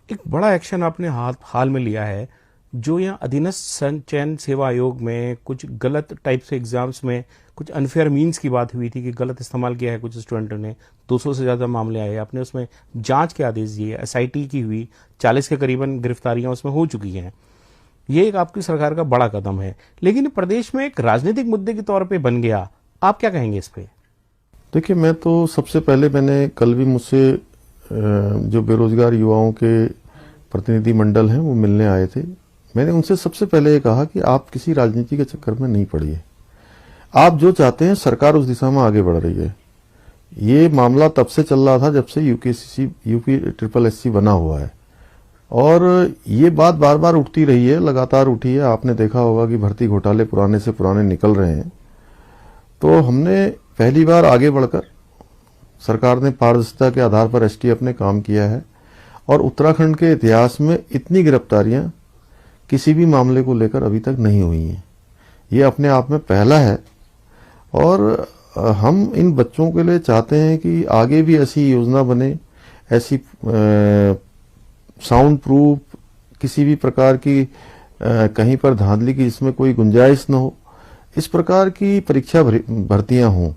एक बड़ा एक्शन आपने हाल में लिया है, जो यहाँ अधीनस्थ चयन सेवा आयोग में कुछ गलत टाइप से एग्जाम्स में कुछ अनफेयर मीन्स की बात हुई थी कि गलत इस्तेमाल किया है कुछ स्टूडेंटों ने। 200 से ज़्यादा मामले आए, आपने उसमें जांच के आदेश दिए, एसआईटी की हुई, 40 के करीबन गिरफ्तारियां उसमें हो चुकी हैं। ये एक आपकी सरकार का बड़ा कदम है, लेकिन प्रदेश में एक राजनीतिक मुद्दे के तौर पर बन गया। आप क्या कहेंगे इस पे? देखिए, मैं तो सबसे पहले, मैंने कल भी मुझसे जो बेरोजगार युवाओं के प्रतिनिधि मंडल हैं वो मिलने आए थे। मैंने उनसे सबसे पहले ये कहा कि आप किसी राजनीति के चक्कर में नहीं पड़िए। आप जो चाहते हैं सरकार उस दिशा में आगे बढ़ रही है। ये मामला तब से चल रहा था जब से यूपी ट्रिपल एससी बना हुआ है, और ये बात बार बार उठती रही है, लगातार उठी है। आपने देखा होगा कि भर्ती घोटाले पुराने से पुराने निकल रहे हैं। तो हमने पहली बार आगे बढ़कर, सरकार ने पारदर्शिता के आधार पर एसटीएफ ने काम किया है, और उत्तराखंड के इतिहास में इतनी गिरफ्तारियां किसी भी मामले को लेकर अभी तक नहीं हुई हैं। ये अपने आप में पहला है, और हम इन बच्चों के लिए चाहते हैं कि आगे भी ऐसी योजना बने, ऐसी साउंड प्रूफ, किसी भी प्रकार की कहीं पर धांधली की जिसमें कोई गुंजाइश न हो, इस प्रकार की परीक्षा भर्तियां हों।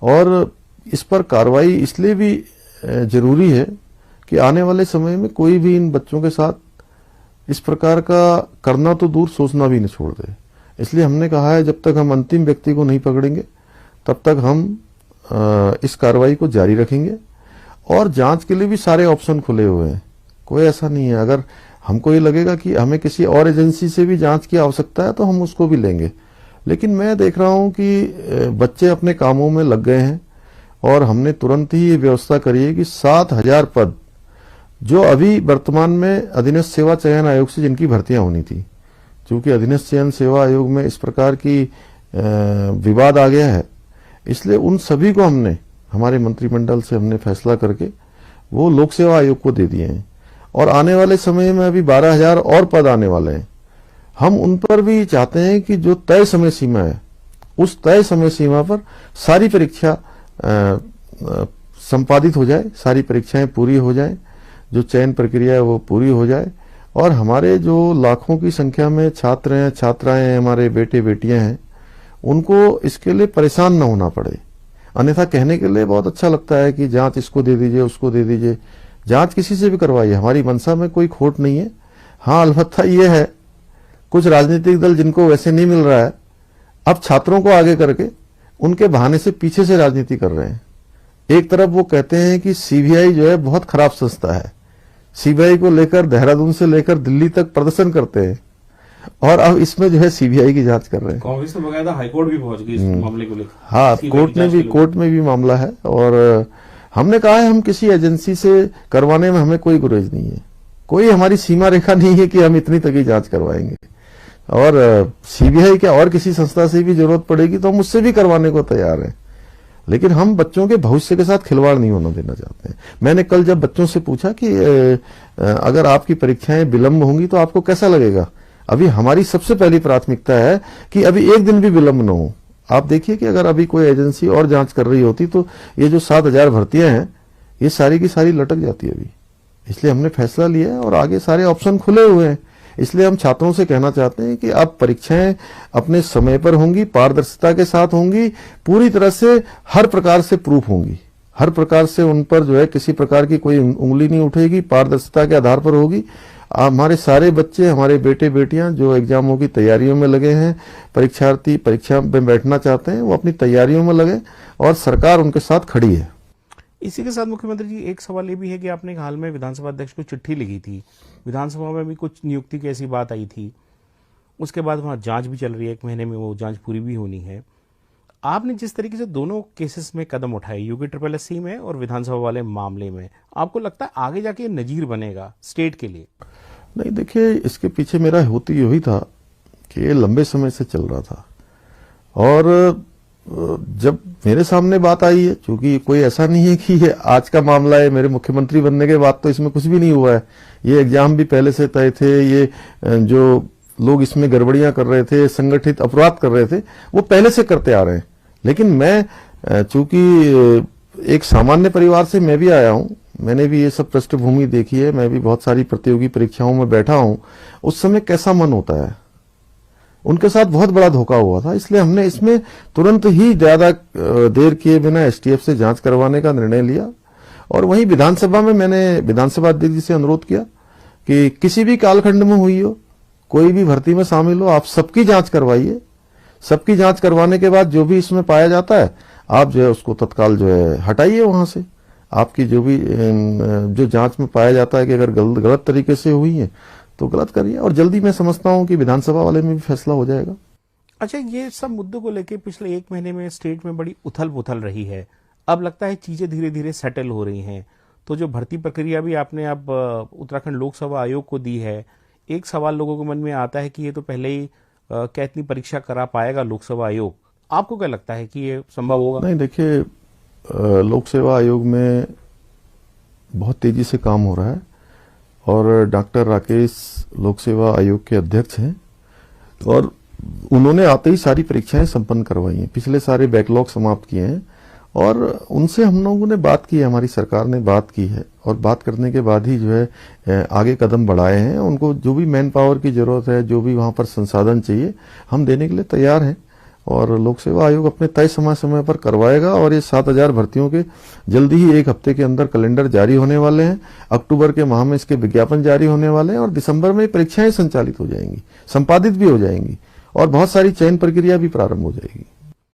और इस पर कार्रवाई इसलिए भी जरूरी है कि आने वाले समय में कोई भी इन बच्चों के साथ इस प्रकार का करना तो दूर, सोचना भी नहीं छोड़ दे। इसलिए हमने कहा है जब तक हम अंतिम व्यक्ति को नहीं पकड़ेंगे तब तक हम इस कार्रवाई को जारी रखेंगे। और जांच के लिए भी सारे ऑप्शन खुले हुए हैं, कोई ऐसा नहीं है। अगर हमको ये लगेगा कि हमें किसी और एजेंसी से भी जांच की आवश्यकता है तो हम उसको भी लेंगे। लेकिन मैं देख रहा हूं कि बच्चे अपने कामों में लग गए हैं, और हमने तुरंत ही ये व्यवस्था करी है कि 7000 पद जो अभी वर्तमान में अधीनस्थ सेवा चयन आयोग से जिनकी भर्तियां होनी थी, क्योंकि अधीनस्थ चयन सेवा आयोग में इस प्रकार की विवाद आ गया है, इसलिए उन सभी को हमने, हमारे मंत्रिमंडल से हमने फैसला करके वो लोक सेवा आयोग को दे दिए हैं। और आने वाले समय में अभी 12,000 और पद आने वाले हैं। हम उन पर भी चाहते हैं कि जो तय समय सीमा है, उस तय समय सीमा पर सारी परीक्षा संपादित हो जाए, सारी परीक्षाएं पूरी हो जाए, जो चयन प्रक्रिया है वो पूरी हो जाए, और हमारे जो लाखों की संख्या में छात्र हैं, छात्राएं हैं, हमारे बेटे बेटियां हैं, उनको इसके लिए परेशान न होना पड़े। अन्यथा कहने के लिए बहुत अच्छा लगता है कि जांच इसको दे दीजिए, उसको दे दीजिए। जांच किसी से भी करवाइए, हमारी मंशा में कोई खोट नहीं है। हाँ, अलबत्ता ये है, कुछ राजनीतिक दल जिनको वैसे नहीं मिल रहा है, अब छात्रों को आगे करके उनके बहाने से पीछे से राजनीति कर रहे हैं। एक तरफ वो कहते हैं कि सीबीआई जो है बहुत खराब संस्था है, सीबीआई को लेकर देहरादून से लेकर दिल्ली तक प्रदर्शन करते हैं, और अब इसमें जो है सीबीआई की जांच कर रहे हैं। कांग्रेस ने बकायदा हाईकोर्ट भी पहुंच गई इस मामले को लेकर। हाँ, कोर्ट में भी मामला है, और हमने कहा है हम किसी एजेंसी से करवाने में हमें कोई गुरेज नहीं है, कोई हमारी सीमा रेखा नहीं है कि हम इतनी तक ही जांच करवाएंगे। और सीबीआई क्या और किसी संस्था से भी जरूरत पड़ेगी तो हम उससे भी करवाने को तैयार हैं, लेकिन हम बच्चों के भविष्य के साथ खिलवाड़ नहीं होना देना चाहते हैं। मैंने कल जब बच्चों से पूछा कि अगर आपकी परीक्षाएं विलंब होंगी तो आपको कैसा लगेगा, अभी हमारी सबसे पहली प्राथमिकता है कि अभी एक दिन भी विलंब न हो। आप देखिए कि अगर अभी कोई एजेंसी और जांच कर रही होती तो ये जो 7000 भर्तियां हैं ये सारी की सारी लटक जाती अभी। इसलिए हमने फैसला लिया है, और आगे सारे ऑप्शन खुले हुए हैं। इसलिए हम छात्रों से कहना चाहते हैं कि अब परीक्षाएं अपने समय पर होंगी, पारदर्शिता के साथ होंगी, पूरी तरह से हर प्रकार से प्रूफ होंगी, हर प्रकार से उन पर जो है किसी प्रकार की कोई उंगली नहीं उठेगी, पारदर्शिता के आधार पर होगी। हमारे सारे बच्चे, हमारे बेटे बेटियां जो एग्जामों की तैयारियों में लगे हैं, परीक्षार्थी परीक्षा में बैठना चाहते हैं, वो अपनी तैयारियों में लगे, और सरकार उनके साथ खड़ी है। इसी के साथ मुख्यमंत्री जी, एक सवाल ये भी है कि आपने हाल में विधानसभा अध्यक्ष को चिट्ठी लिखी थी, विधानसभा में भी कुछ नियुक्ति की ऐसी बात आई थी, उसके बाद वहां जांच भी चल रही है, 1 महीने में वो जांच पूरी भी होनी है। आपने जिस तरीके से दोनों केसेस में कदम उठाए, यूपी ट्रिपल एससी में और विधानसभा वाले मामले में, आपको लगता है आगे जाके नजीर बनेगा स्टेट के लिए? नहीं, देखिए, इसके पीछे मेरा हेतु यही था कि ये लंबे समय से चल रहा था, और जब मेरे सामने बात आई है, क्योंकि कोई ऐसा नहीं है कि ये आज का मामला है, मेरे मुख्यमंत्री बनने के बाद तो इसमें कुछ भी नहीं हुआ है। ये एग्जाम भी पहले से तय थे, ये जो लोग इसमें गड़बड़ियां कर रहे थे, संगठित अपराध कर रहे थे, वो पहले से करते आ रहे हैं। लेकिन मैं चूंकि एक सामान्य परिवार से मैं भी आया हूं, मैंने भी ये सब पृष्ठभूमि देखी है, मैं भी बहुत सारी प्रतियोगी परीक्षाओं में बैठा हूं। उस समय कैसा मन होता है, उनके साथ बहुत बड़ा धोखा हुआ था, इसलिए हमने इसमें तुरंत ही ज्यादा देर किए बिना एसटीएफ से जांच करवाने का निर्णय लिया। और वहीं विधानसभा में मैंने विधानसभा अध्यक्ष जी से अनुरोध किया कि किसी भी कालखंड में हुई हो, कोई भी भर्ती में शामिल हो, आप सबकी जांच करवाइए। सबकी जांच करवाने के बाद जो भी इसमें पाया जाता है, आप जो है उसको तत्काल जो है हटाइए वहां से। आपकी जो भी जो जांच में पाया जाता है कि अगर गलत तरीके से हुई है तो गलत करिए, और जल्दी मैं समझता हूं कि विधानसभा वाले में भी फैसला हो जाएगा। अच्छा, ये सब मुद्दों को लेकर पिछले 1 महीने में स्टेट में बड़ी उथल पुथल रही है। अब लगता है चीजें धीरे धीरे सेटल हो रही हैं। तो जो भर्ती प्रक्रिया भी आपने अब उत्तराखंड लोकसेवा आयोग को दी है, एक सवाल लोगों के मन में आता है कि ये तो पहले ही क्या इतनी परीक्षा करा पाएगा लोकसेवा आयोग? आपको क्या लगता है कि ये संभव होगा? नहीं, देखिए, लोक सेवा आयोग में बहुत तेजी से काम हो रहा है और डॉक्टर राकेश लोक सेवा आयोग के अध्यक्ष हैं और उन्होंने आते ही सारी परीक्षाएं संपन्न करवाई हैं, पिछले सारे बैकलॉग समाप्त किए हैं। और उनसे हम लोगों ने बात की है, हमारी सरकार ने बात की है, और बात करने के बाद ही जो है आगे कदम बढ़ाए हैं। उनको जो भी मैन पावर की जरूरत है, जो भी वहां पर संसाधन चाहिए, हम देने के लिए तैयार हैं। और लोक सेवा आयोग अपने तय समय पर करवाएगा और ये 7,000 भर्तियों के जल्दी ही 1 हफ्ते के अंदर कैलेंडर जारी होने वाले हैं। अक्टूबर के माह में इसके विज्ञापन जारी होने वाले हैं और दिसंबर में परीक्षाएं संचालित हो जाएंगी, संपादित भी हो जाएंगी और बहुत सारी चयन प्रक्रिया भी प्रारंभ हो जाएगी।